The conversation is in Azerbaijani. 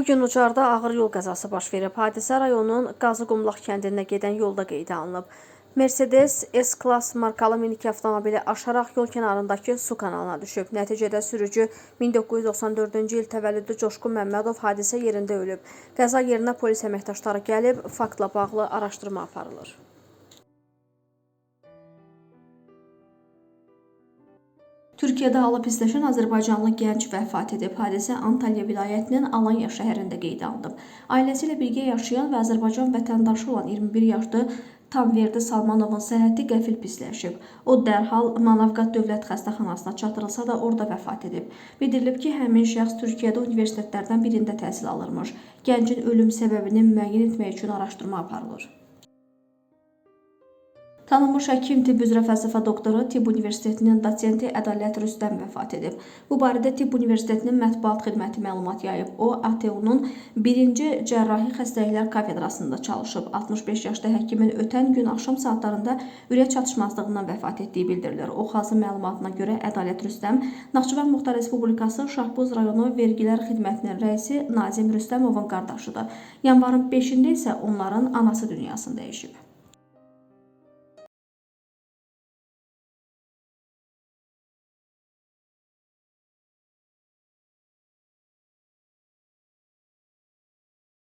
Bugün Ucarda ağır yol qəzası baş verib. Hadisə rayonun Qazıqumlaq kəndinə gedən yolda qeydə alınıb. Mercedes S-Class markalı minik avtomobili aşaraq yol kənarındakı su kanalına düşüb. Nəticədə sürücü 1994-cü il təvəllüdlü Coşqun Məmmədov hadisə yerində ölüb. Qəza yerinə polis əməkdaşları gəlib, faktla bağlı araşdırma aparılır. Türkiyədə halı pisləşən Azərbaycanlı gənc vəfat edib. Hadisə Antalya vilayətinin Alanya şəhərində qeydə alınıb. Ailəsi ilə birgə yaşayan və Azərbaycan vətəndaşı olan 21 yaşlı Tanverdi Salmanovun səhhəti qəfil pisləşib. O dərhal Manavgat Dövlət Xəstəxanasına çatdırılsa da orada vəfat edib. Bildirilib ki, həmin şəxs Türkiyədə universitetlərdən birində təhsil alırmış. Gəncin ölüm səbəbini müəyyən etmək üçün araşdırma aparılır. Tanınmış həkim, tibb üzrə fəlsəfə doktoru, Tibb Universitetinin dosenti Ədalət Rüstəm vəfat edib. Bu barədə Tibb Universitetinin mətbuat xidməti məlumat yayıb. O, ATU-nun 1-ci Cərrahi Xəstəliklər kafedrasında çalışıb. 65 yaşlı həkimin ötən gün axşam saatlarında ürək çatışmazlığından vəfat etdiyi bildirilir. Oxazın məlumatına görə Ədalət Rüstəm Naxçıvan Muxtar Respublikası Şahbuz rayonu Vergilər Xidmətinin rəisi Nazim Rüstəmovun qardaşıdır. Yanvarın 5-də isə onların anası dünyasını dəyişib.